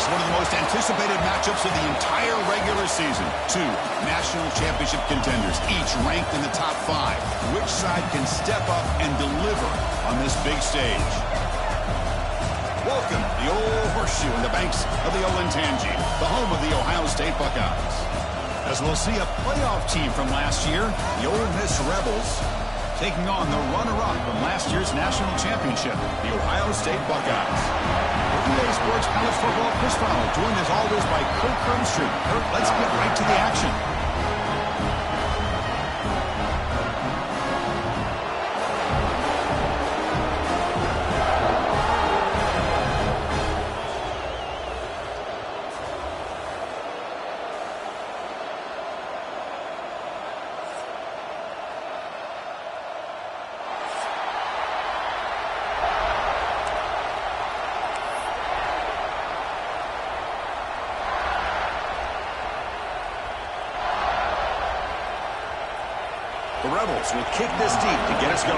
It's one of the most anticipated matchups of the entire regular season. Two national championship contenders, each ranked in the top 5. Which side can step up and deliver on this big stage? Welcome, the old horseshoe in the banks of the Olentangy, the home of the Ohio State Buckeyes. As we'll see a playoff team from last year, the Ole Miss Rebels, taking on the runner-up from last year's national championship, the Ohio State Buckeyes. For EA Sports College Football, Chris Fowler, joined as always by Kirk Herbstreit. Kirk, let's get right to the action. The Rebels will kick this deep to get us going.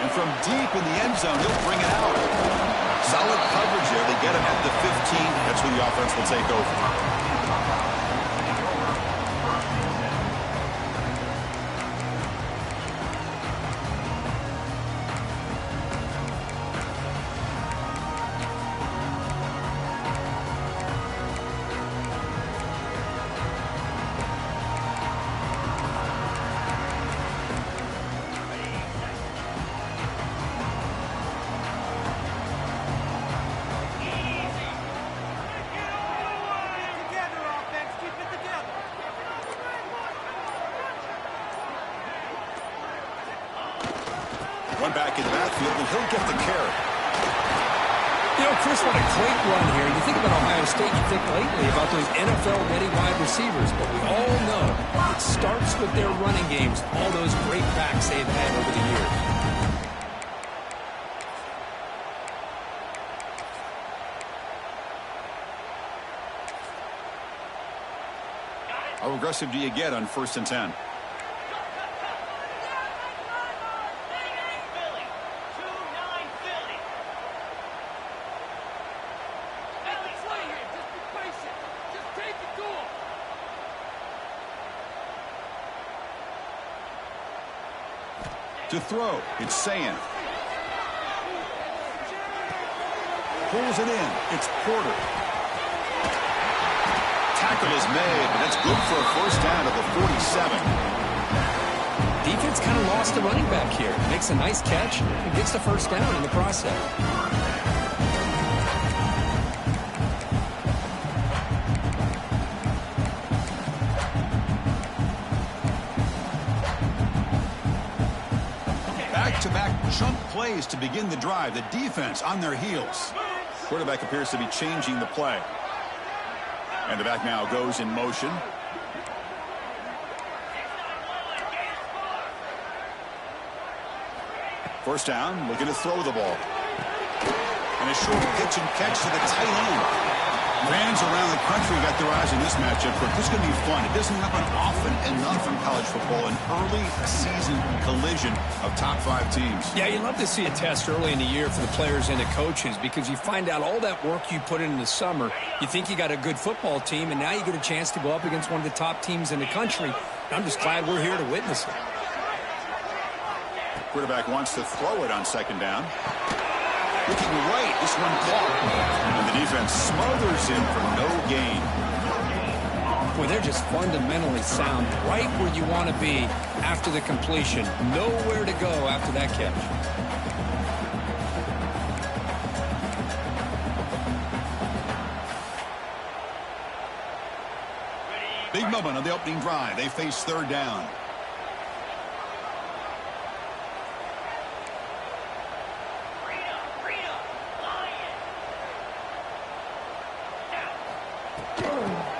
And from deep in the end zone, he'll bring it out. Solid coverage there. They get him at the 15. That's where the offense will take over. One back in the backfield, and he'll get the carry. You know, Chris, what a great run here. You think about Ohio State, you think lately about those NFL-ready wide receivers, but we all know it starts with their running games, all those great backs they've had over the years. How aggressive do you get on 1st and 10? To throw, it's Sayin. Pulls it in, it's Porter. Tackle is made, but that's good for a first down at the 47. Defense kind of lost the running back here. Makes a nice catch and gets the first down in the process. Back-to-back chunk plays to begin the drive. The defense on their heels. Quarterback appears to be changing the play. And the back now goes in motion. First down, looking to throw the ball. And a short pitch and catch to the tight end. Fans around the country got their eyes on this matchup, but this is going to be fun. It doesn't happen often enough in college football, an early season collision of top 5 teams. Yeah, you love to see a test early in the year for the players and the coaches because you find out all that work you put in the summer. You think you got a good football team, and now you get a chance to go up against one of the top teams in the country. I'm just glad we're here to witness it. Quarterback wants to throw it on 2nd down. Looking right, this one caught. And the defense smothers him for no gain. Boy, they're just fundamentally sound right where you want to be after the completion. Nowhere to go after that catch. Big moment on the opening drive. They face 3rd down.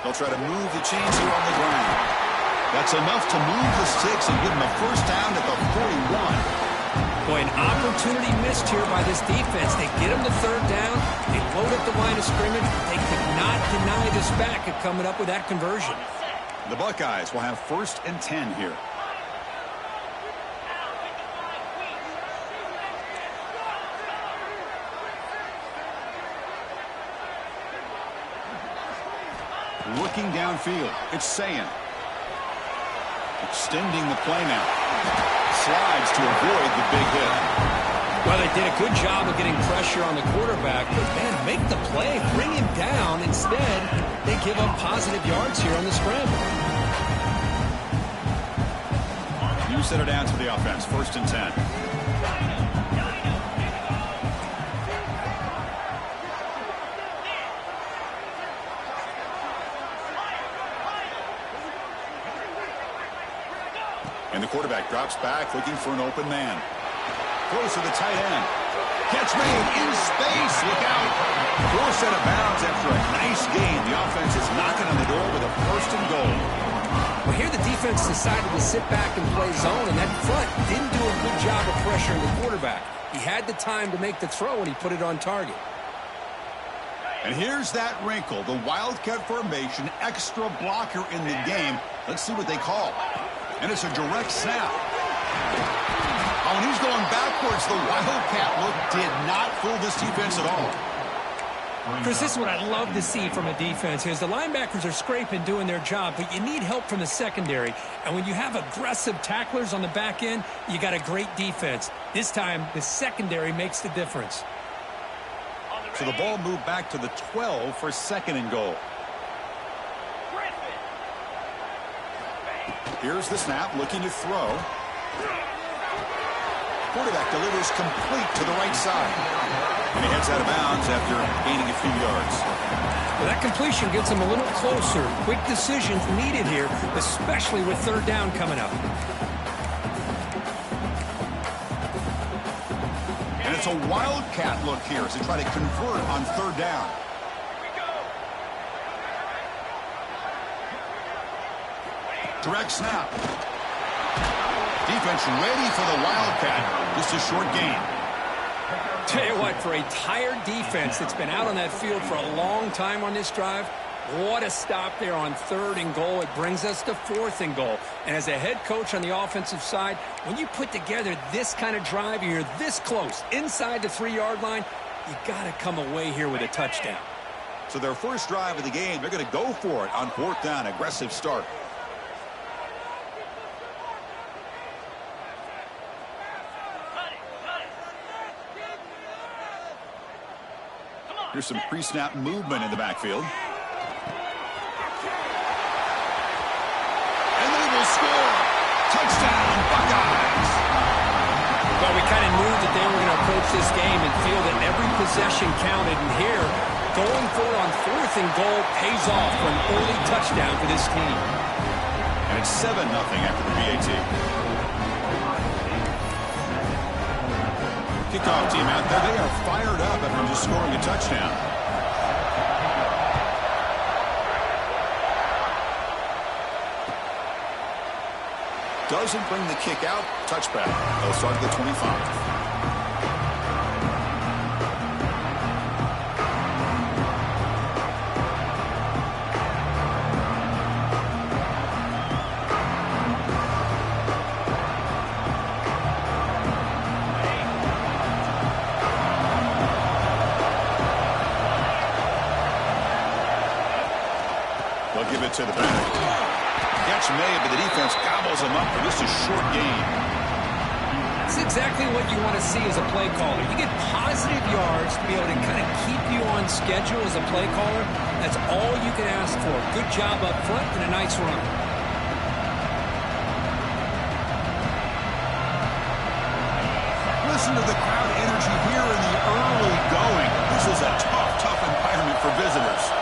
They'll try to move the chains here on the ground. That's enough to move the sticks and give them a first down at the 41. Boy, an opportunity missed here by this defense. They get them to third down. They load up the line of scrimmage. They could not deny this back at coming up with that conversion. The Buckeyes will have 1st and 10 here. Looking downfield, it's Sayin. Extending the play now. Slides to avoid the big hit. Well, they did a good job of getting pressure on the quarterback, but man, make the play, bring him down. Instead, they give up positive yards here on the scramble. You set it down to the offense, 1st and 10. And the quarterback drops back, looking for an open man. Throws to the tight end. Catch made in space. Look out. Forced out of bounds after a nice gain. The offense is knocking on the door with a 1st and goal. Well, here the defense decided to sit back and play zone, and that front didn't do a good job of pressuring the quarterback. He had the time to make the throw, and he put it on target. And here's that wrinkle. The Wildcat formation, extra blocker in the game. Let's see what they call. And it's a direct snap. Oh, and he's going backwards. The Wildcat look did not fool this defense at all. Chris, this is what I love to see from a defense is the linebackers are scraping, doing their job, but you need help from the secondary. And when you have aggressive tacklers on the back end, you got a great defense. This time, the secondary makes the difference. So the ball moved back to the 12 for 2nd and goal. Here's the snap, looking to throw. Quarterback delivers complete to the right side. And he heads out of bounds after gaining a few yards. Well, that completion gets him a little closer. Quick decisions needed here, especially with 3rd down coming up. And it's a Wildcat look here as they try to convert on 3rd down. Direct snap. Defense ready for the Wildcat. Just a short gain. Tell you what, for a tired defense that's been out on that field for a long time on this drive, what a stop there on 3rd and goal. It brings us to 4th and goal. And as a head coach on the offensive side, when you put together this kind of drive, you're this close, inside the 3-yard line, you got to come away here with a touchdown. So their first drive of the game, they're going to go for it on 4th down. Aggressive start. Here's some pre-snap movement in the backfield. And they will score. Touchdown, Buckeyes. Well, we kind of knew that they were going to approach this game and feel that every possession counted. And here, going for it on 4th and goal pays off for an early touchdown for this team. And it's 7-0 after the PAT. Kickoff team out there. They are fired up after just scoring a touchdown. Doesn't bring the kick out. Touchback. They'll start at the 25. They'll give it to the back. Catch made, but the defense gobbles him up for just a short gain. That's exactly what you want to see as a play caller. You get positive yards to be able to kind of keep you on schedule as a play caller. That's all you can ask for. Good job up front and a nice run. Listen to the crowd energy here in the early going. This is a tough environment for visitors.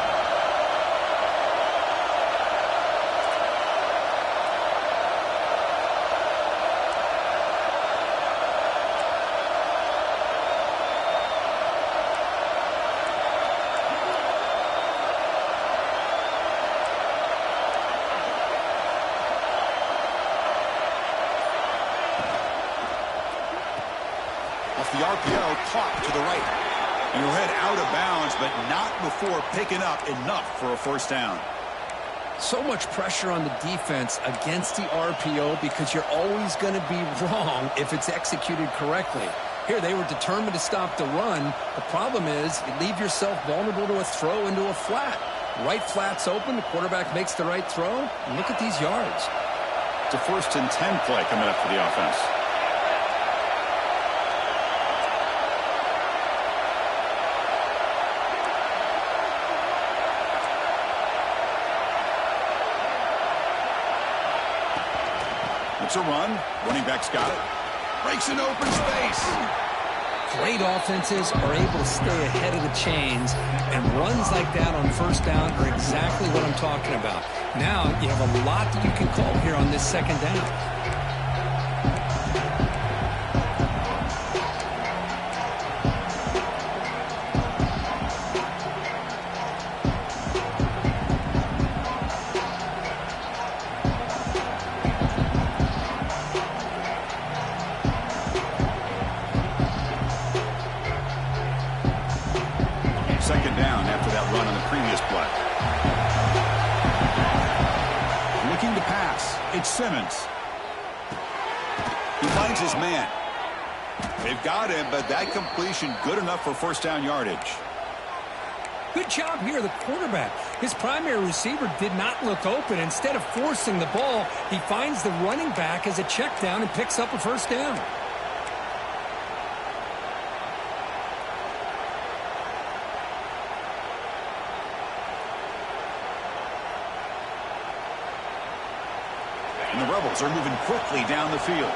the RPO caught to the right. And he'll head out of bounds, but not before picking up enough for a first down. So much pressure on the defense against the RPO because you're always going to be wrong if it's executed correctly. Here, they were determined to stop the run. The problem is you leave yourself vulnerable to a throw into a flat. Right flat's open. The quarterback makes the right throw. And look at these yards. It's a 1st and 10 play coming up for the offense. It's a run. Running back's got it. Breaks an open space. Great offenses are able to stay ahead of the chains, and runs like that on first down are exactly what I'm talking about. Now you have a lot that you can call here on this second down. Second down after that run on the previous play. Looking to pass. It's Simmons. He finds his man. They've got him, but that completion good enough for first down yardage. Good job here, the quarterback. His primary receiver did not look open. Instead of forcing the ball, he finds the running back as a check down and picks up a first down. And the Rebels are moving quickly down the field.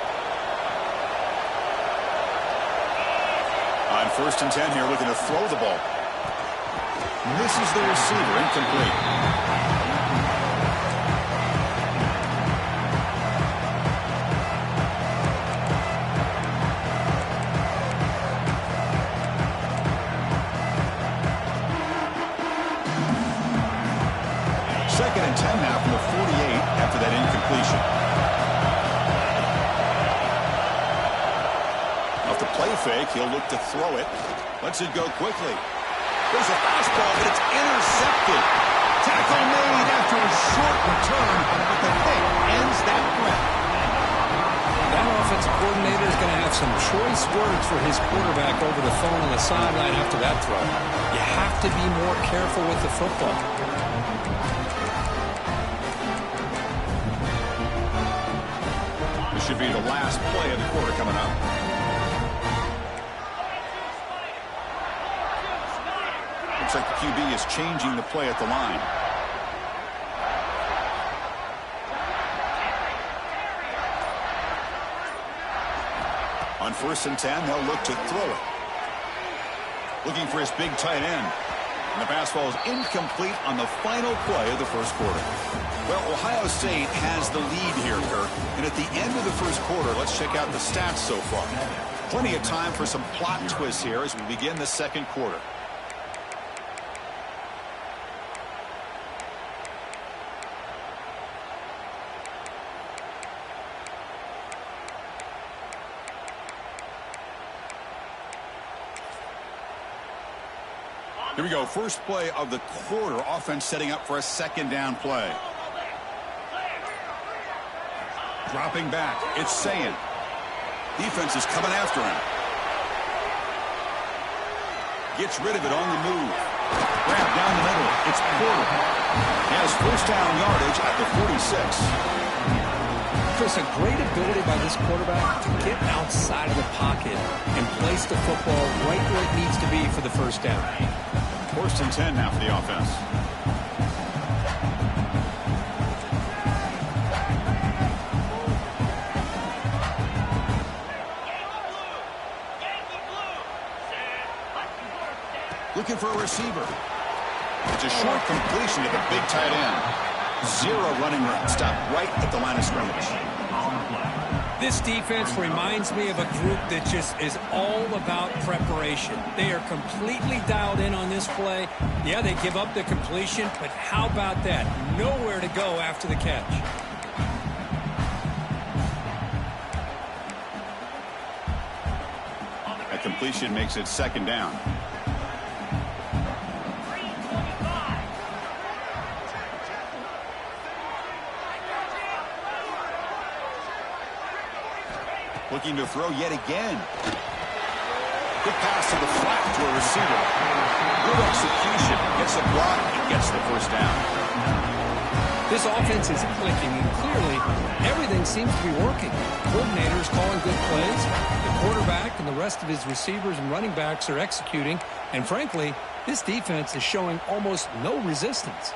On 1st and 10 here, looking to throw the ball. Misses the receiver, incomplete. Second and 10 now from the 48 after that incompletion. Off the play fake, he'll look to throw it. Lets it go quickly. There's a fastball, but it's intercepted. Tackle made after a short return, but the pick ends that threat. That offensive coordinator is going to have some choice words for his quarterback over the phone on the sideline after that throw. You have to be more careful with the football. This should be the last play of the quarter coming up. Looks like the QB is changing the play at the line. On 1st and 10, they'll look to throw it. Looking for his big tight end. And the pass ball is incomplete on the final play of the first quarter. Well, Ohio State has the lead here, Kirk. And at the end of the first quarter, let's check out the stats so far. Plenty of time for some plot twists here as we begin the second quarter. Here we go. First play of the quarter. Offense setting up for a second down play. Dropping back. It's Sayin. Defense is coming after him. Gets rid of it on the move. Grab down the middle. It's Porter. Has first down yardage at the 46. Chris, a great ability by this quarterback to get outside of the pocket and place the football right where it needs to be for the first down. 1st and 10 now for the offense. Looking for a receiver. It's a short completion to the big tight end. Zero running room. Stopped right at the line of scrimmage. This defense reminds me of a group that just is all about preparation. They are completely dialed in on this play. Yeah, they give up the completion, but how about that? Nowhere to go after the catch. That completion makes it second down. Looking to throw yet again. Good pass to the flat to a receiver. Good execution. Gets a block and gets the first down. This offense is clicking, and clearly everything seems to be working. Coordinators calling good plays. The quarterback and the rest of his receivers and running backs are executing. And frankly, this defense is showing almost no resistance.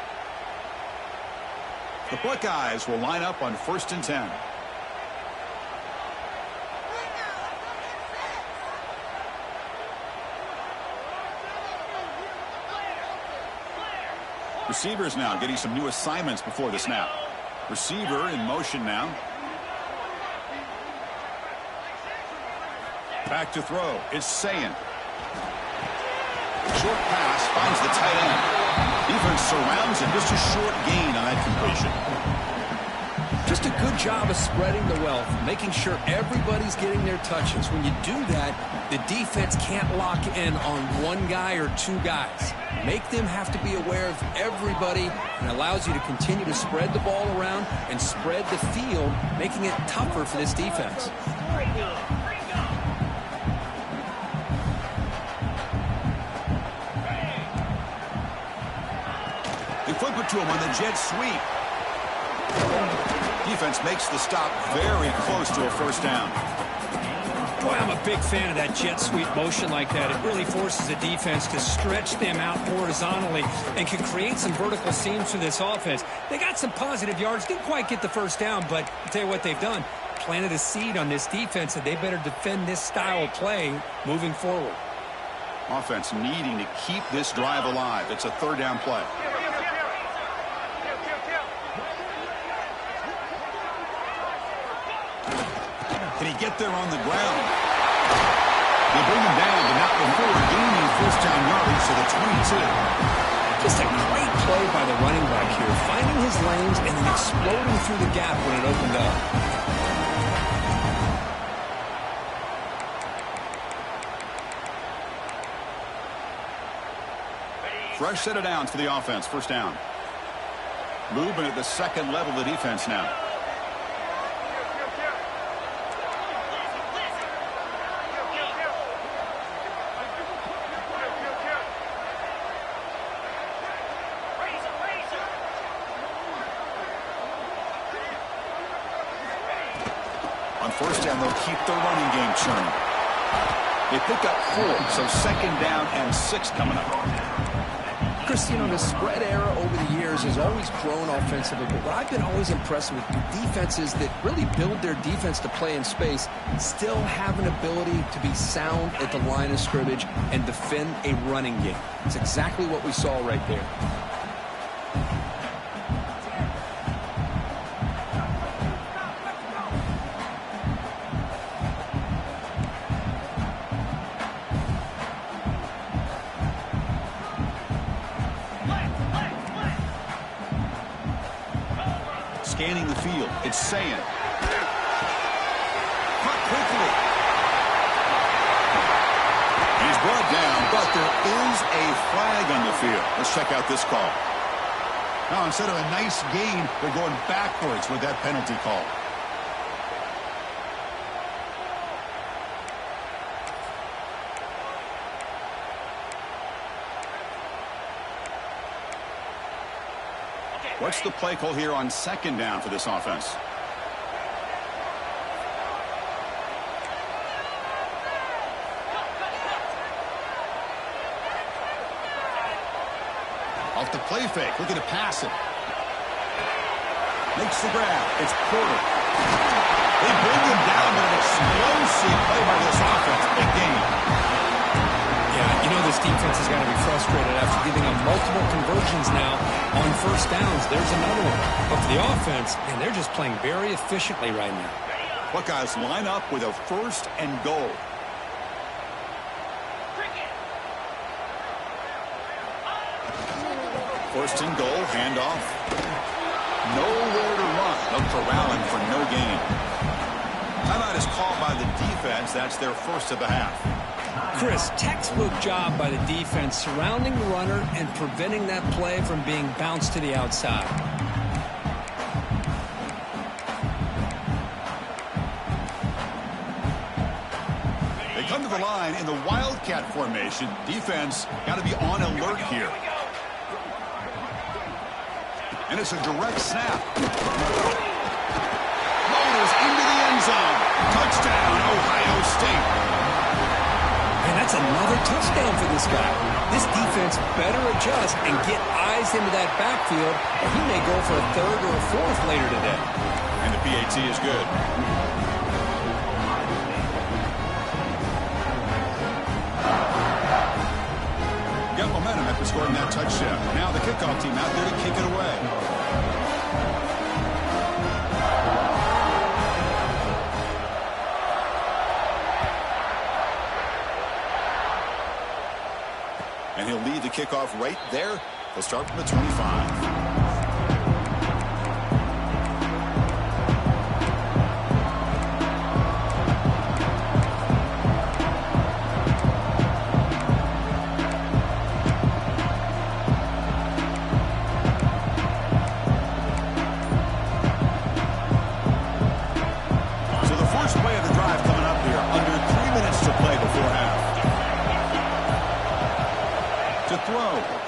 The Buckeyes will line up on 1st and 10. Receivers now getting some new assignments before the snap. Receiver in motion now. Back to throw. It's Sayin. Short pass finds the tight end. Defense surrounds him. Just a short gain on that completion. Just a good job of spreading the wealth, making sure everybody's getting their touches. When you do that, the defense can't lock in on one guy or two guys. Make them have to be aware of everybody, and allows you to continue to spread the ball around and spread the field, making it tougher for this defense. They flip it to him on the jet sweep. Defense makes the stop very close to a first down. Boy, I'm a big fan of that jet sweep motion like that. It really forces the defense to stretch them out horizontally and can create some vertical seams for this offense. They got some positive yards, didn't quite get the first down, but I'll tell you what they've done. Planted a seed on this defense that they better defend this style of play moving forward. Offense needing to keep this drive alive. It's a third down play. Can he get there on the ground? They bring him down, but not before gaining first down yardage to the 22. Just a great play by the running back here, finding his lanes and then exploding through the gap when it opened up. Fresh set of downs for the offense. First down. Movement at the second level of the defense now. On first down, they'll keep the running game churning. They pick up 4, so second down and 6 coming up. Chris, you know, the spread era over the years has always grown offensively, but what I've been always impressed with defenses that really build their defense to play in space still have an ability to be sound at the line of scrimmage and defend a running game. It's exactly what we saw right there. Scanning the field. It's Sayin. Cut quickly. He's brought down, but there is a flag on the field. Let's check out this call. Now, instead of a nice gain, they're going backwards with that penalty call. What's the play call here on second down for this offense? Off the play fake, looking to pass it. Makes the grab. It's Porter. They bring him down with an explosive play by this offense. Big game. Yeah, you know this defense has got to be frustrated after giving up multiple conversions now on first downs. There's another one. But for the offense, man, they're just playing very efficiently right now. Buckeyes line up with a first and goal. First and goal, handoff. Nowhere to run. They'll corral him for no gain. Timeout is called by the defense. That's their first of the half. Chris, textbook job by the defense surrounding the runner and preventing that play from being bounced to the outside. They come to the line in the Wildcat formation. Defense got to be on alert here. And it's a direct snap. Motors into the end zone. Touchdown, Ohio State. And that's another touchdown for this guy. This defense better adjust and get eyes into that backfield, or he may go for a third or a fourth later today. And the PAT is good. Got momentum after scoring that touchdown. Now the kickoff team out there to kick it away. And he'll lead the kickoff right there. He'll start from the 25.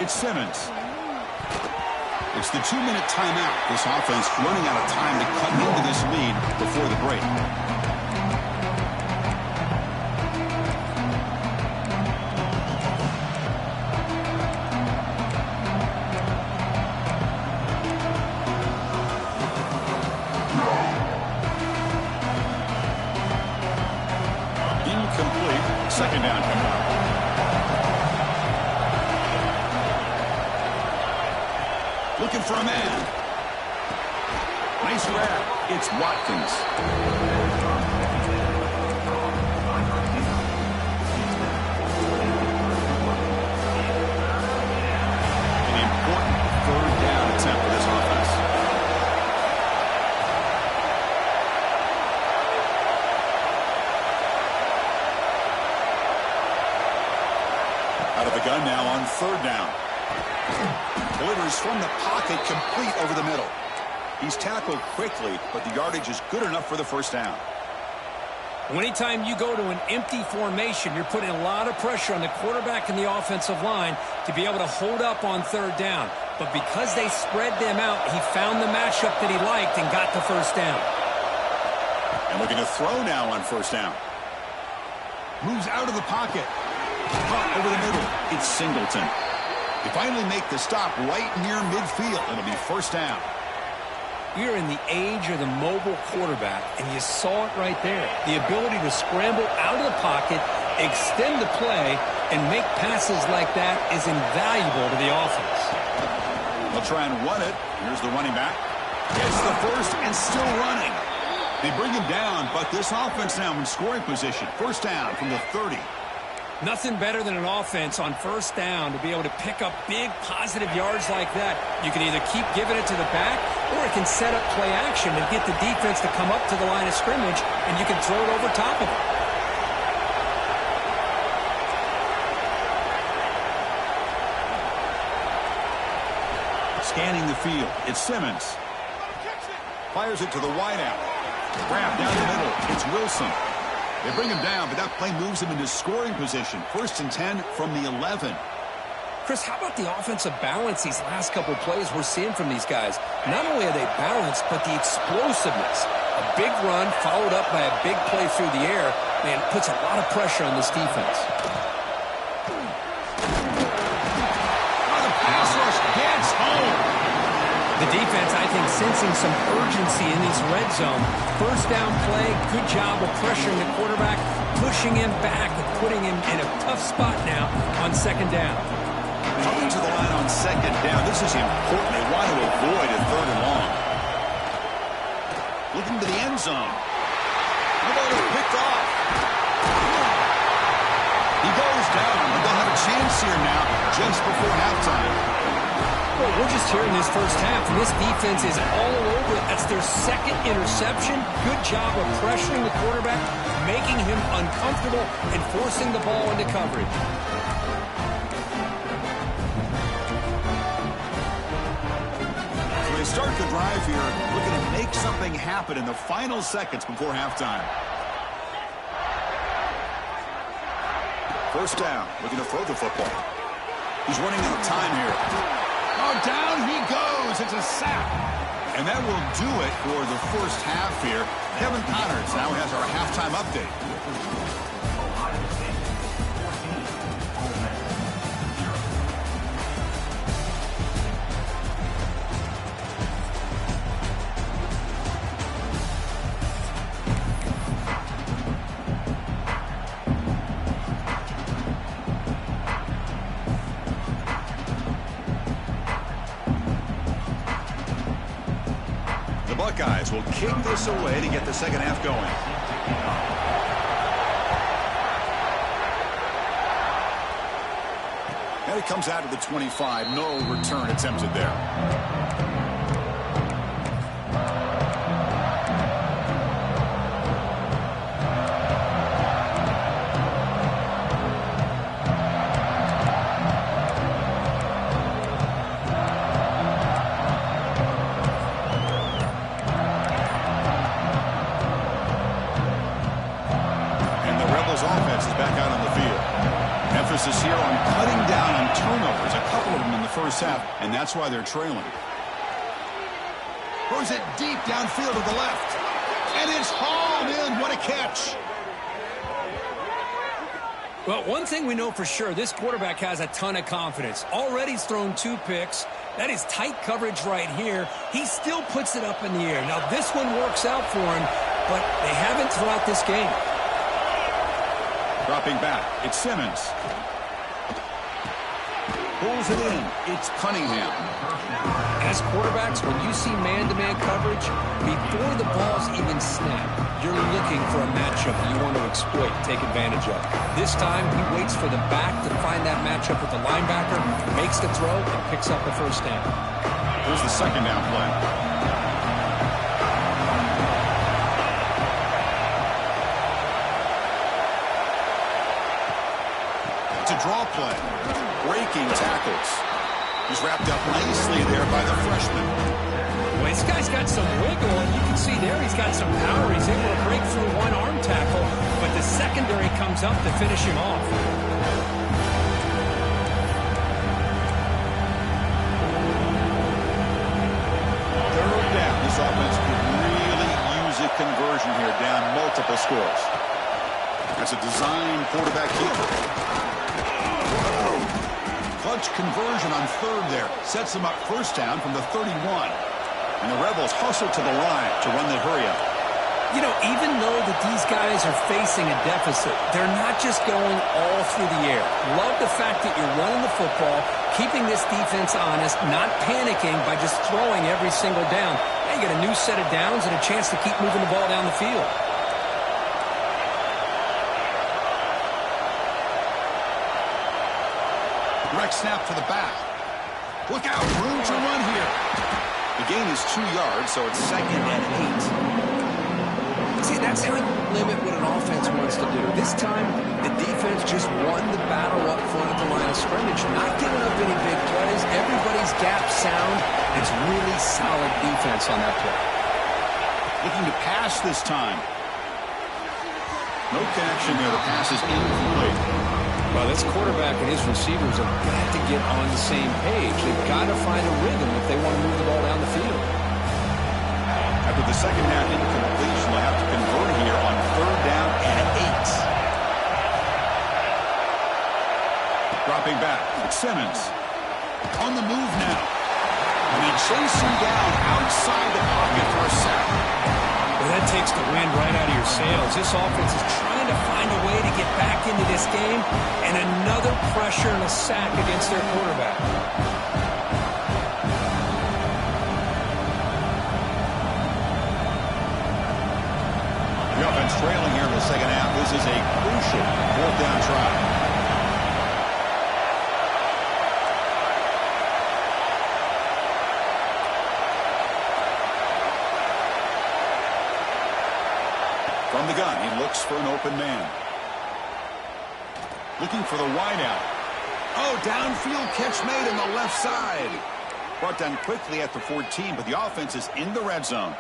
It's Simmons. It's the 2-minute timeout. This offense running out of time to cut into this lead before the break. Incomplete. Second down coming up. Looking for a man. Nice grab. It's Watkins. An important third down attempt for this offense. Out of the gun now on third down. Delivers from the pocket, complete over the middle. He's tackled quickly, but the yardage is good enough for the first down. Anytime you go to an empty formation, you're putting a lot of pressure on the quarterback and the offensive line to be able to hold up on third down. But because they spread them out, he found the matchup that he liked and got the first down. And looking to throw now on first down. Moves out of the pocket. Caught over the middle. It's Singleton. They finally make the stop right near midfield. It'll be first down. We're in the age of the mobile quarterback, and you saw it right there. The ability to scramble out of the pocket, extend the play, and make passes like that is invaluable to the offense. They'll try and run it. Here's the running back. Gets the first and still running. They bring him down, but this offense now in scoring position. First down from the 30. Nothing better than an offense on first down to be able to pick up big positive yards like that. You can either keep giving it to the back, or it can set up play action and get the defense to come up to the line of scrimmage, and you can throw it over top of it. Scanning the field, it's Simmons. Fires it to the wideout. Grab down the middle, it's Wilson. They bring him down, but that play moves him into scoring position. First and 10 from the 11. Chris, how about the offensive balance these last couple plays we're seeing from these guys? Not only are they balanced, but the explosiveness. A big run followed up by a big play through the air, man, puts a lot of pressure on this defense. The pass rush gets home. The defense, I think, sensing some urgency in these red zone. First down play, good job of pressuring the quarterback, pushing him back and putting him in a tough spot now on second down. Coming to the line on second down. This is important. They want to avoid a third and long. Looking to the end zone. The ball is picked off. He goes down, but they'll have a chance here now just before halftime. Well, we're just here in this first half, and this defense is all over it. That's their second interception. Good job of pressuring the quarterback, making him uncomfortable, and forcing the ball into coverage. So they start the drive here, looking to make something happen in the final seconds before halftime. First down, looking to throw the football. He's running out of time here. Oh, down he goes. It's a sack. And that will do it for the first half here. Kevin Connors now has our halftime update. Buckeyes will kick this away to get the second half going. And it comes out of the 25. No return attempted there. Offense is back out on the field. Emphasis here on cutting down on turnovers, a couple of them in the first half, and that's why they're trailing. Throws it deep downfield to the left, and it's hauled in. What a catch. Well, one thing we know for sure, this quarterback has a ton of confidence. Already he's thrown 2 picks. That is tight coverage right here. He still puts it up in the air. Now, this one works out for him, but they haven't throughout this game. Dropping back, it's Simmons. Pulls it in, it's Cunningham. As quarterbacks, when you see man-to-man coverage, before the ball's even snapped, you're looking for a matchup you want to exploit, take advantage of. This time, he waits for the back to find that matchup with the linebacker, makes the throw, and picks up the first down. Here's the second down play. Draw play. Breaking tackles. He's wrapped up nicely there by the freshman. Well, this guy's got some wiggle, and you can see there he's got some power. He's able to break through one arm tackle, but the secondary comes up to finish him off. Third down. This offense could really use a conversion here, down multiple scores. That's a design quarterback keeper. Clutch conversion on third there. Sets them up first down from the 31. And the Rebels hustle to the line to run the hurry-up. You know, even though that these guys are facing a deficit, they're not just going all through the air. Love the fact that you're running the football, keeping this defense honest, not panicking by just throwing every single down. Now you get a new set of downs and a chance to keep moving the ball down the field. Snap to the back. Look out, room to run here. The gain is 2 yards, so it's 2nd and 8. See, that's how you limit what an offense wants to do. This time, the defense just won the battle up front at the line of scrimmage, not giving up any big plays. Everybody's gap sound. It's really solid defense on that play. Looking to pass this time. No connection there. The pass is incomplete. Well, this quarterback and his receivers have got to get on the same page. They've got to find a rhythm if they want to move the ball down the field. After the second half incompletion, they'll have to convert here on 3rd down and 8. Dropping back, it's Simmons. On the move now. And they chase him down outside the pocket for a sack. Well, that takes the wind right out of your sails. This offense is trying to find a way to get back into this game, and another pressure and a sack against their quarterback. The offense trailing here in the second half. This is a crucial 4th down try. looks for an open man. Looking for the wideout. Oh, downfield catch made on the left side. Brought down quickly at the 14, but the offense is in the red zone.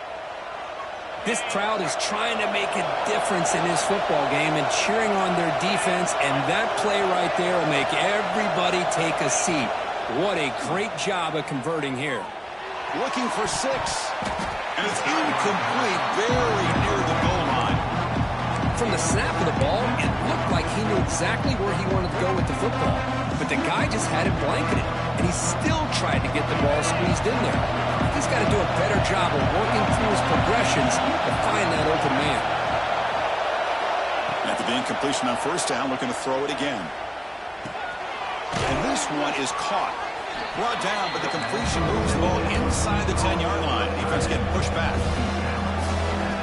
This crowd is trying to make a difference in this football game and cheering on their defense, and that play right there will make everybody take a seat. What a great job of converting here. Looking for 6. And it's incomplete, very near the goal line. From the snap of the ball, it looked like he knew exactly where he wanted to go with the football. But the guy just had it blanketed, and he still tried to get the ball squeezed in there. He's got to do a better job of working through his progressions to find that open man. After the incompletion on first down, looking to throw it again. And this one is caught. Brought down, but the completion moves the ball inside the 10-yard line. Defense getting pushed back.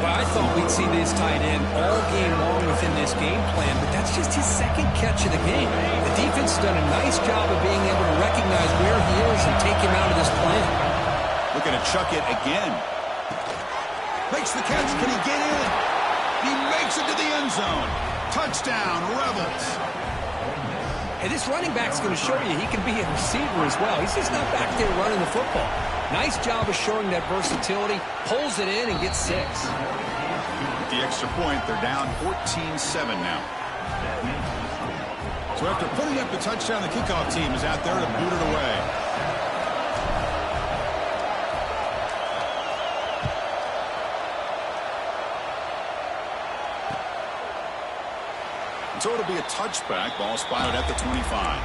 Well, I thought we'd see this tight end all game long within this game plan, but that's just his second catch of the game. The defense has done a nice job of being able to recognize where he is and take him out of this plan. Looking to chuck it again. Makes the catch. Can he get in? He makes it to the end zone. Touchdown, Rebels. And this running back's going to show you he can be a receiver as well. He's just not back there running the football. Nice job of showing that versatility. Pulls it in and gets 6. The extra point, they're down 14-7 now. So after putting up the touchdown, the kickoff team is out there to boot it away. So it'll be a touchback. Ball spotted at the 25.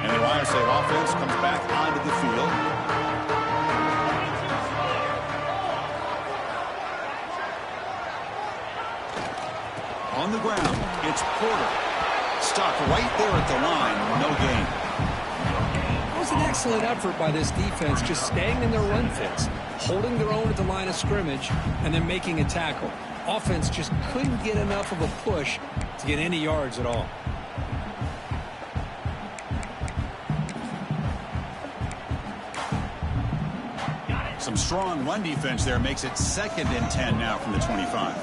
And the Ohio State offense comes back onto the field. On the ground, it's Porter. Stopped right there at the line, no gain. It was an excellent effort by this defense, just staying in their run fits, holding their own at the line of scrimmage, and then making a tackle. Offense just couldn't get enough of a push to get any yards at all. Some strong run defense there makes it 2nd and 10 now from the 25.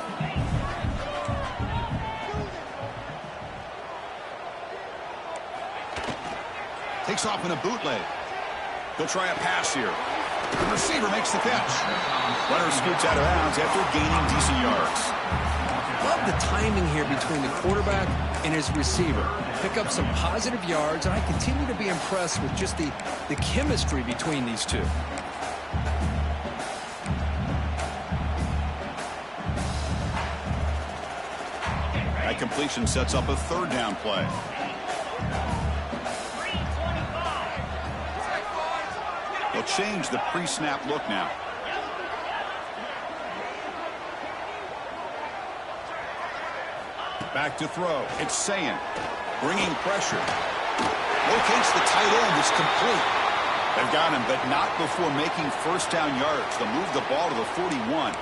Takes off in a bootleg. He'll try a pass here. The receiver makes the catch. Runner scoots out of bounds after gaining decent yards. Love the timing here between the quarterback and his receiver. Pick up some positive yards, and I continue to be impressed with just the chemistry between these two. That completion sets up a 3rd down play. They'll change the pre-snap look now. Back to throw. It's Sayin. Bringing pressure. Locates the tight end. It's complete. They've got him, but not before making first down yards. They'll move the ball to the 41.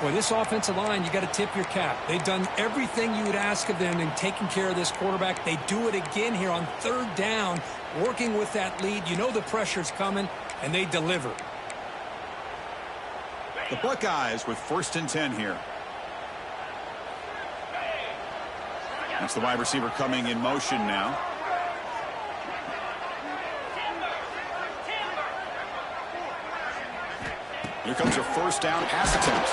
Boy, this offensive line, you got to tip your cap. They've done everything you would ask of them in taking care of this quarterback. They do it again here on 3rd down, working with that lead. You know the pressure's coming, and they deliver. The Buckeyes with 1st and 10 here. That's the wide receiver coming in motion now. Here comes a 1st down pass attempt.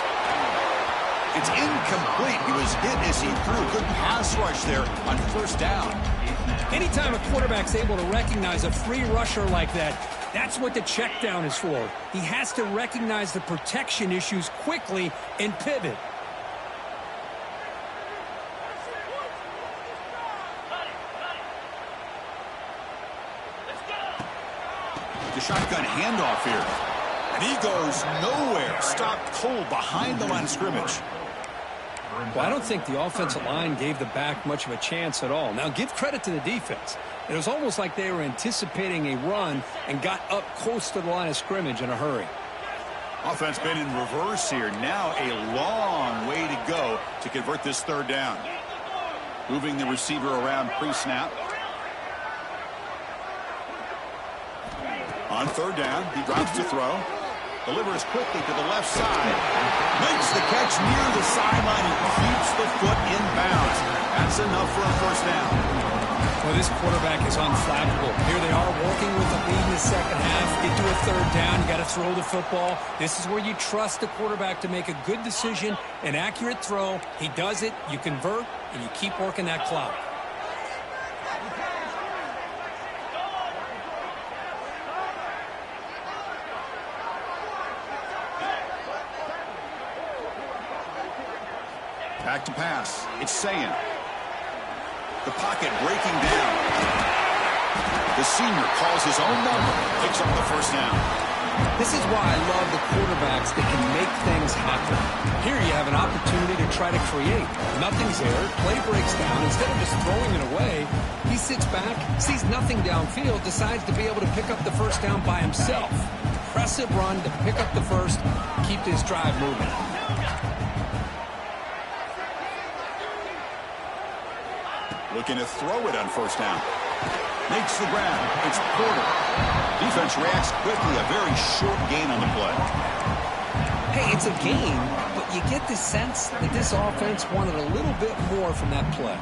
It's incomplete. He was hit as he threw a good pass rush there on 1st down. Anytime a quarterback's able to recognize a free rusher like that, that's what the check down is for. He has to recognize the protection issues quickly and pivot. The shotgun handoff here. And he goes nowhere. Stopped cold behind the line of scrimmage. Well, I don't think the offensive line gave the back much of a chance at all. Now, give credit to the defense. It was almost like they were anticipating a run and got up close to the line of scrimmage in a hurry. Offense been in reverse here. Now a long way to go to convert this third down. Moving the receiver around pre-snap. On third down, he drops to throw. Delivers quickly to the left side. Makes the catch near the sideline and keeps the foot in bounds. That's enough for a first down. Well, this quarterback is unflappable. Here they are working with the lead in the second half. Get to a third down. You got to throw the football. This is where you trust the quarterback to make a good decision, an accurate throw. He does it. You convert, and you keep working that clock. Back to pass. It's Sayin. The pocket breaking down. The senior calls his own number. Picks up the first down. This is why I love the quarterbacks that can make things happen. Here you have an opportunity to try to create. Nothing's there. Play breaks down. Instead of just throwing it away, he sits back, sees nothing downfield, decides to be able to pick up the first down by himself. Impressive run to pick up the first, keep this drive moving. Looking to throw it on first down. Makes the grab. It's Porter. Defense reacts quickly. A very short gain on the play. Hey, it's a gain, but you get the sense that this offense wanted a little bit more from that play.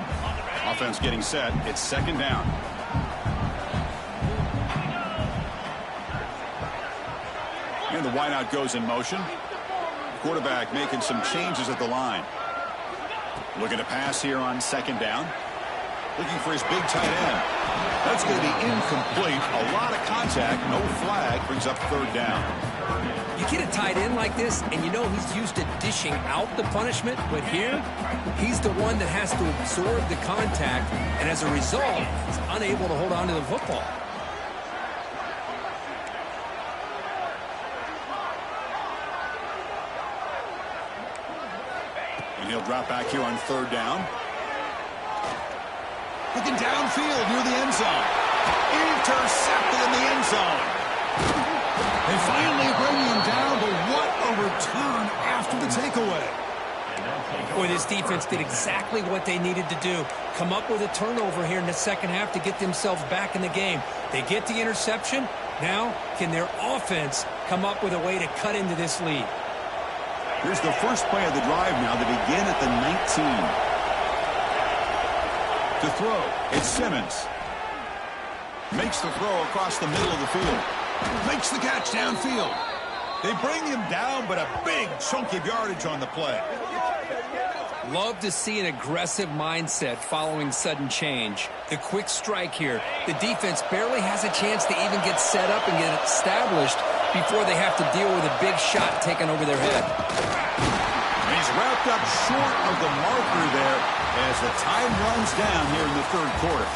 Offense getting set. It's second down. And the wideout goes in motion. Quarterback making some changes at the line. Looking to pass here on second down. Looking for his big tight end. That's going to be incomplete. A lot of contact. No flag. Brings up third down. You get a tight end like this, and you know he's used to dishing out the punishment. But here, he's the one that has to absorb the contact. And as a result, he's unable to hold on to the football. And he'll drop back here on third down. Looking downfield near the end zone. Intercepted in the end zone. They finally bring him down, but what a return after the takeaway. Boy, this defense did exactly what they needed to do. Come up with a turnover here in the second half to get themselves back in the game. They get the interception. Now, can their offense come up with a way to cut into this lead? Here's the first play of the drive now. They begin at the 19. To throw, it's Simmons. Makes the throw across the middle of the field. Makes the catch downfield. They bring him down, but a big chunk of yardage on the play. Love to see an aggressive mindset following sudden change. The quick strike here. The defense barely has a chance to even get set up and get established before they have to deal with a big shot taken over their head. He's wrapped up short of the marker there as the time runs down here in the third quarter.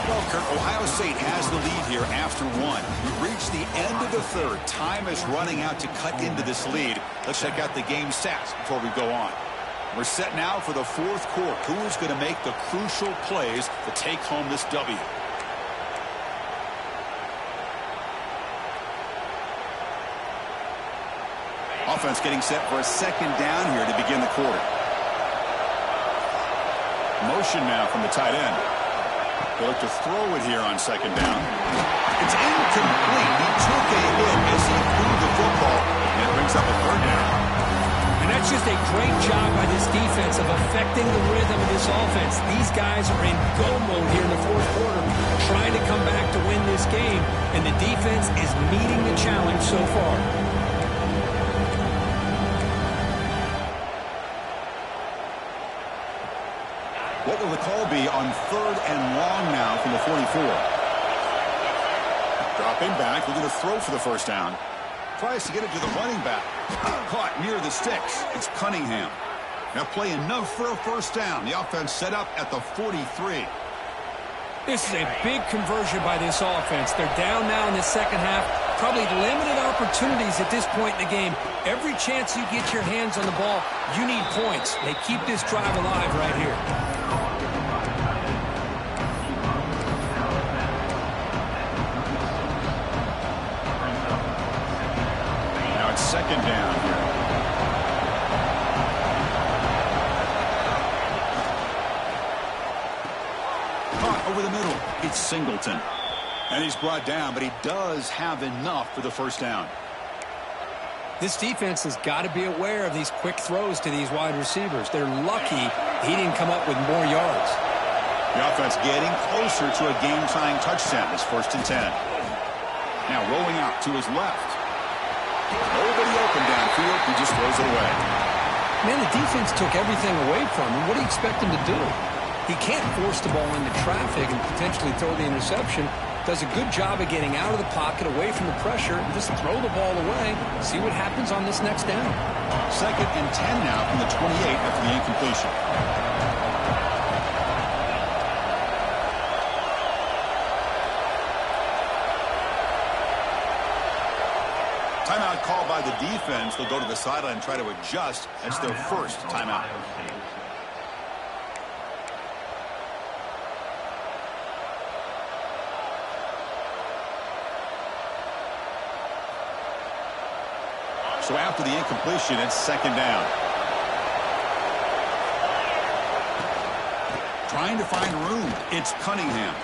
Well, Kurt, Ohio State has the lead here after one. We've reached the end of the third. Time is running out to cut into this lead. Let's check out the game stats before we go on. We're set now for the fourth quarter. Who is going to make the crucial plays to take home this W? Offense getting set for a second down here to begin the quarter. Motion now from the tight end. They look to throw it here on second down. It's incomplete. He took a hit as he threw the football, and it brings up a third down. And that's just a great job by this defense of affecting the rhythm of this offense. These guys are in go mode here in the fourth quarter, trying to come back to win this game, and the defense is meeting the challenge so far. What will the call be on third and long now from the 44? Dropping back, looking to throw for the first down. Tries to get it to the running back. Caught near the sticks. It's Cunningham. Now play enough for a first down. The offense set up at the 43. This is a big conversion by this offense. They're down now in the second half. Probably limited opportunities at this point in the game. Every chance you get your hands on the ball, you need points. They keep this drive alive right here. second down here. Caught over the middle. It's Singleton. And he's brought down, but he does have enough for the first down. This defense has got to be aware of these quick throws to these wide receivers. They're lucky he didn't come up with more yards. The offense getting closer to a game-tying touchdown. It's 1st and 10. Now rolling out to his left. Nobody open downfield. He just throws it away. Man, the defense took everything away from him. What do you expect him to do? He can't force the ball into traffic and potentially throw the interception. Does a good job of getting out of the pocket, away from the pressure, and just throw the ball away. See what happens on this next down. 2nd and 10 now from the 28 after the incompletion. Timeout called by the defense. They'll go to the sideline and try to adjust. That's their first timeout. So after the incompletion, it's 2nd down. Trying to find room. It's Cunningham.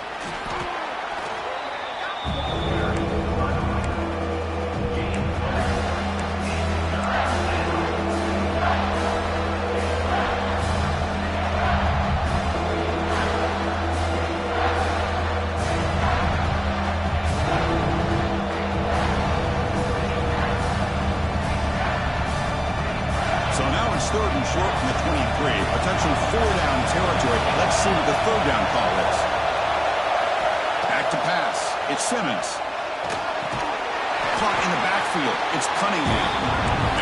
Short from the 23. Potential 4-down territory. Let's see what the 3rd down call is. Back to pass. It's Simmons. Caught in the backfield. It's Cunningham.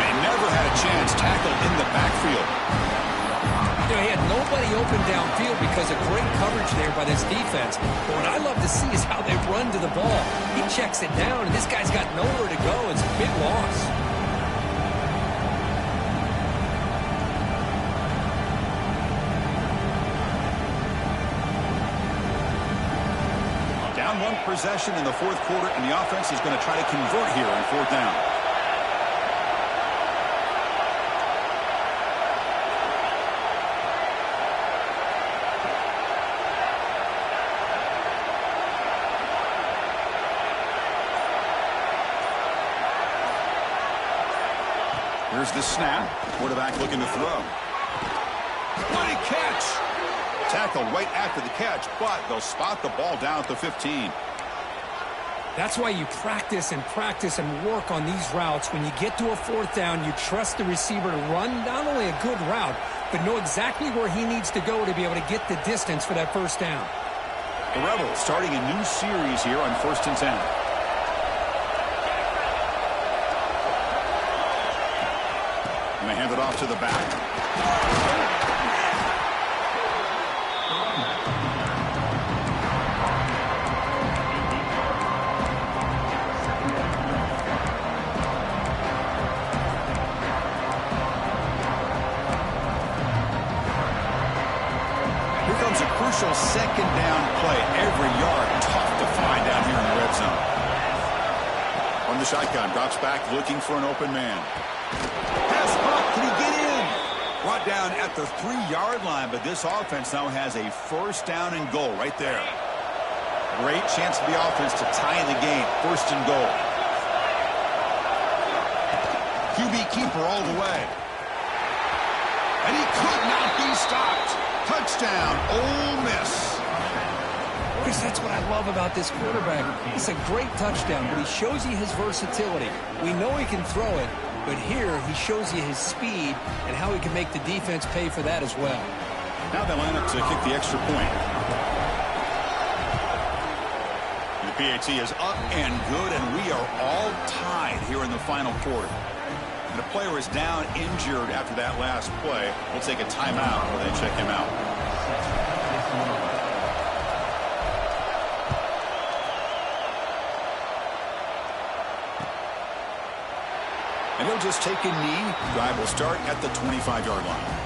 And he never had a chance. Tackled in the backfield. You know, he had nobody open downfield because of great coverage there by this defense. But what I love to see is how they run to the ball. He checks it down, and this guy's got nowhere to go. It's a big loss. One possession in the 4th quarter, and the offense is going to try to convert here on 4th down. Here's the snap. Quarterback looking to throw. What a catch! Tackle right after the catch, but they'll spot the ball down at the 15. That's why you practice and work on these routes. When you get to a 4th down, you trust the receiver to run not only a good route, but know exactly where he needs to go to be able to get the distance for that 1st down. The Rebels starting a new series here on 1st and 10. And they hand it off to the back. Crucial 2nd down play. Every yard tough to find down here in the red zone. From the shotgun, drops back looking for an open man. Pass block. Can he get in? Brought down at the 3-yard line, but this offense now has a 1st down and goal right there. Great chance for the offense to tie the game. 1st and goal. QB keeper all the way. And he could not be stopped. Touchdown, Ole Miss. Chris, that's what I love about this quarterback. It's a great touchdown, but he shows you his versatility. We know he can throw it, but here he shows you his speed and how he can make the defense pay for that as well. Now they line up to kick the extra point. The PAT is up and good, and we are all tied here in the final quarter. And the player is down injured after that last play. We'll take a timeout while they check him out. And he'll just take a knee. Drive will start at the 25-yard line.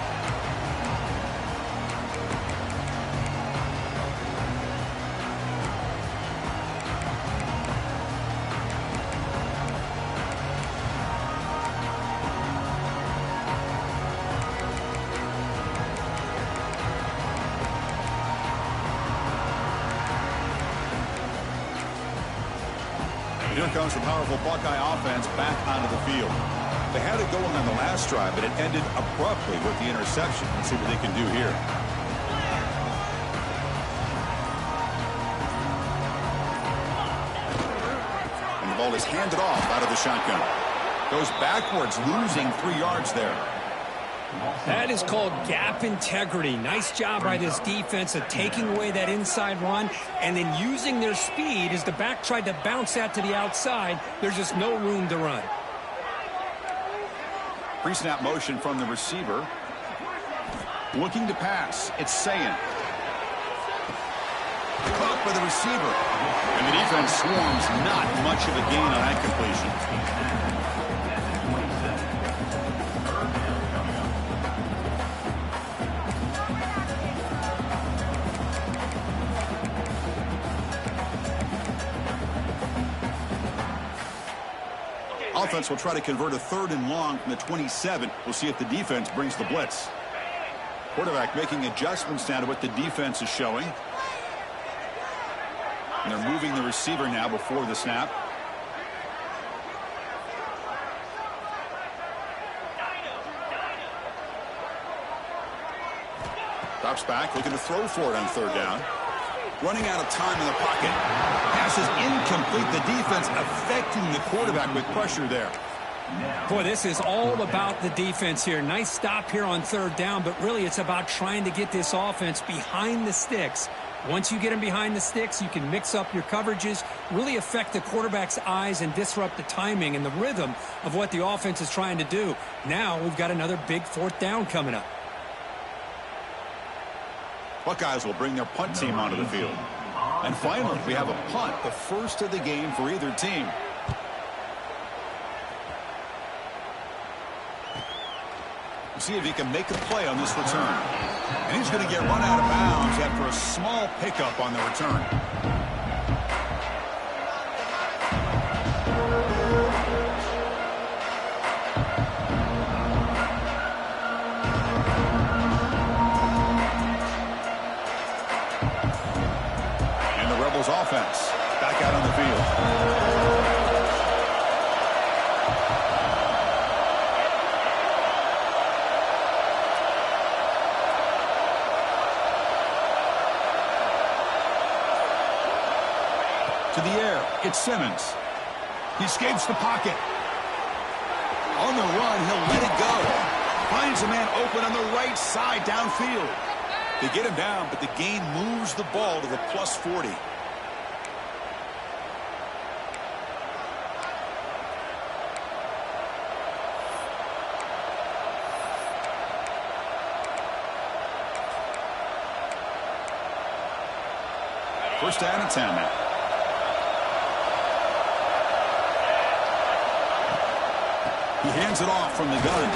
Here comes the powerful Buckeye offense back onto the field. They had it going on the last drive, but it ended abruptly with the interception. Let's see what they can do here. And the ball is handed off out of the shotgun. Goes backwards, losing 3 yards there. That is called gap integrity. Nice job by this defense of taking away that inside run and then using their speed as the back tried to bounce that to the outside. There's just no room to run. Pre-snap motion from the receiver. Looking to pass. It's Sayin. Caught by the receiver. And the defense swarms. Not much of a gain on that completion. Offense will try to convert a 3rd and long from the 27. We'll see if the defense brings the blitz. Quarterback making adjustments now to what the defense is showing. And they're moving the receiver now before the snap. Drops back, looking to throw for it on 3rd down. Running out of time in the pocket. Pass is incomplete. The defense affecting the quarterback with pressure there. Boy, this is all about the defense here. Nice stop here on 3rd down, but really it's about trying to get this offense behind the sticks. Once you get them behind the sticks, you can mix up your coverages, really affect the quarterback's eyes and disrupt the timing and the rhythm of what the offense is trying to do. Now we've got another big 4th down coming up. Buckeyes will bring their punt team onto the field. And finally, we have a punt, the first of the game for either team. We'll see if he can make a play on this return. And he's going to get run out of bounds after a small pickup on the return. Offense back out on the field. To the air, it's Simmons. He escapes the pocket. On the run, he'll let it go. Finds a man open on the right side downfield. They get him down, but the gain moves the ball to the +40. First down and 10 now. He hands it off from the gun.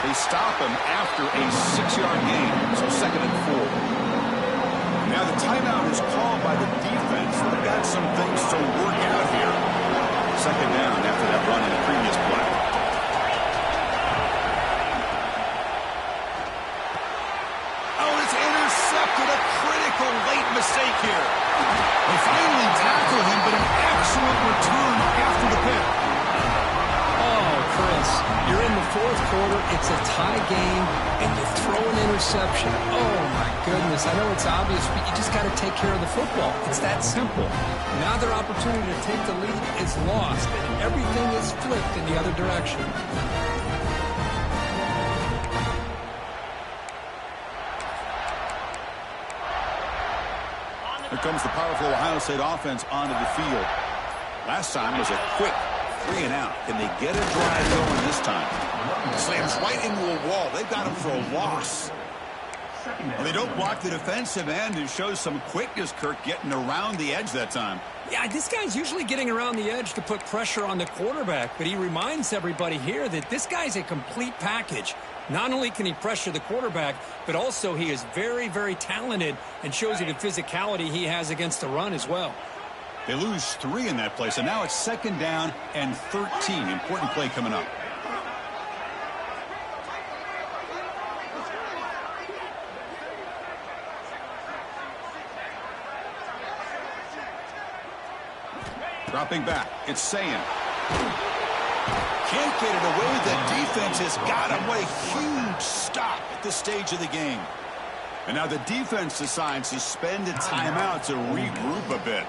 They stop him after a 6-yard gain, so 2nd and 4. Now the timeout is called by the defense. They've got some things to work out here. 2nd down after that run in the previous play. A critical late mistake here. They finally tackle him, but an excellent return after the pick. Oh, Chris, you're in the 4th quarter. It's a tie game, and you throw an interception. Oh, my goodness. I know it's obvious, but you just got to take care of the football. It's that simple. Now their opportunity to take the lead is lost, and everything is flipped in the other direction. Here comes the powerful Ohio State offense onto the field. Last time was a quick 3 and out. Can they get a drive going this time? Slams right into a wall. They've got him for a loss. Well, they don't block the defensive end and shows some quickness, Kirk, getting around the edge that time. Yeah, this guy's usually getting around the edge to put pressure on the quarterback, but he reminds everybody here that this guy's a complete package. Not only can he pressure the quarterback, but also he is very, very talented and shows you the physicality he has against the run as well. They lose 3 in that play, so now it's 2nd down and 13. Important play coming up. Dropping back. It's Sayin. Can't get it away. The defense has got him. What a huge stop at this stage of the game. And now the defense decides to spend a timeout to regroup a bit.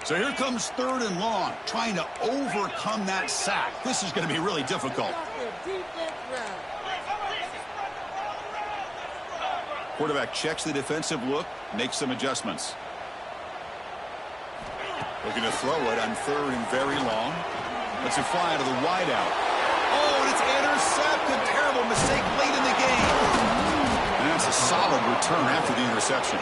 So here comes 3rd and long, trying to overcome that sack. This is going to be really difficult. Quarterback checks the defensive look, makes some adjustments. Looking to throw it on 3rd and very long. Lets it fly to the wideout. Oh, and it's intercepted. Terrible mistake late in the game. And that's a solid return after the interception.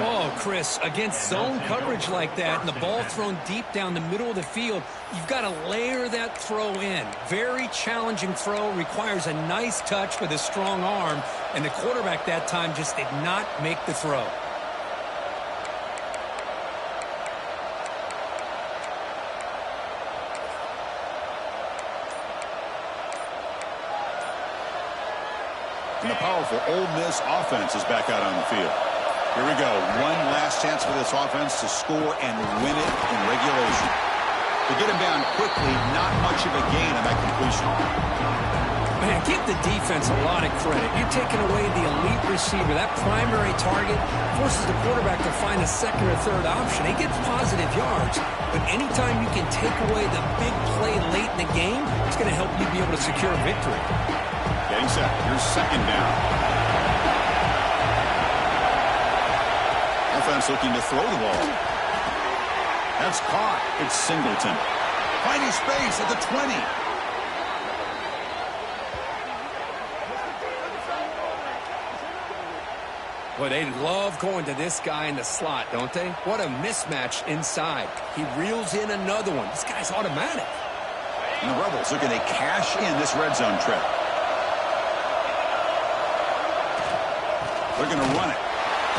Oh, Chris, against zone coverage like that and the ball thrown deep down the middle of the field, you've got to layer that throw in. Very challenging throw, requires a nice touch with a strong arm, and the quarterback that time just did not make the throw. And the powerful Ole Miss offense is back out on the field. Here we go. One last chance for this offense to score and win it in regulation. To get him down quickly, not much of a gain on that completion. Man, give the defense a lot of credit. You're taking away the elite receiver. That primary target forces the quarterback to find a second or third option. He gets positive yards, but anytime you can take away the big play late in the game, it's going to help you be able to secure a victory. Getting set. Here's 2nd down. Offense looking to throw the ball. That's caught. It's Singleton. Finding space at the 20. Well, they love going to this guy in the slot, don't they? What a mismatch inside. He reels in another one. This guy's automatic. And the Rebels looking to cash in this red zone trip. They're going to run it.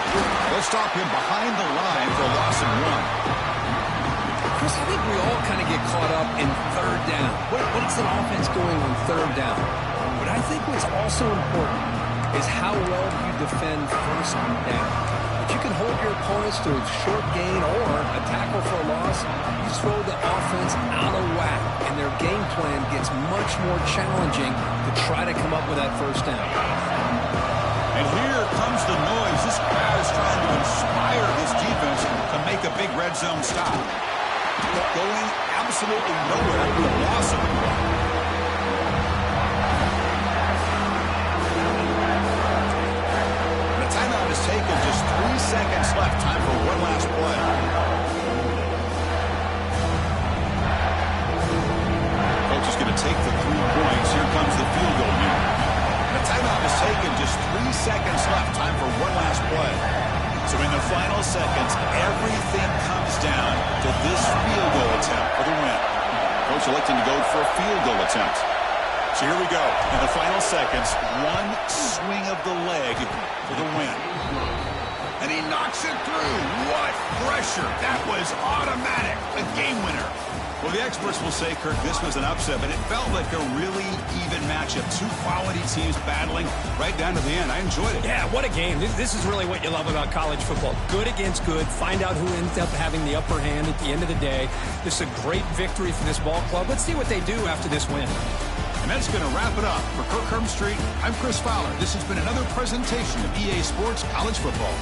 They'll stop him behind the line for a loss of 1. Chris, I think we all kind of get caught up in 3rd down. What's an offense going on 3rd down? But I think what's also important is how well you defend 1st down. If you can hold your opponents to a short gain or a tackle for a loss, you throw the offense out of whack, and their game plan gets much more challenging to try to come up with that 1st down. And here comes the noise. This crowd is trying to inspire this defense to make a big red zone stop. Going absolutely nowhere with a loss of it. The timeout is taken. Just 3 seconds left. Time for one last play. Coach is going to take the 3 points. Here comes the field goal here. The timeout is taken. Just 3 seconds left. Time for one last play. So in the final seconds, everything comes down to this field goal attempt for the win. Coach electing to go for a field goal attempt. So here we go. In the final seconds, one swing of the leg for the win. And he knocks it through. What pressure. That was automatic. The game winner. Well, the experts will say, Kirk, this was an upset, but it felt like a really even matchup. 2 quality teams battling right down to the end. I enjoyed it. Yeah, what a game. This is really what you love about college football. Good against good. Find out who ends up having the upper hand at the end of the day. This is a great victory for this ball club. Let's see what they do after this win. And that's going to wrap it up. For Kirk Herbstreit, I'm Chris Fowler. This has been another presentation of EA Sports College Football.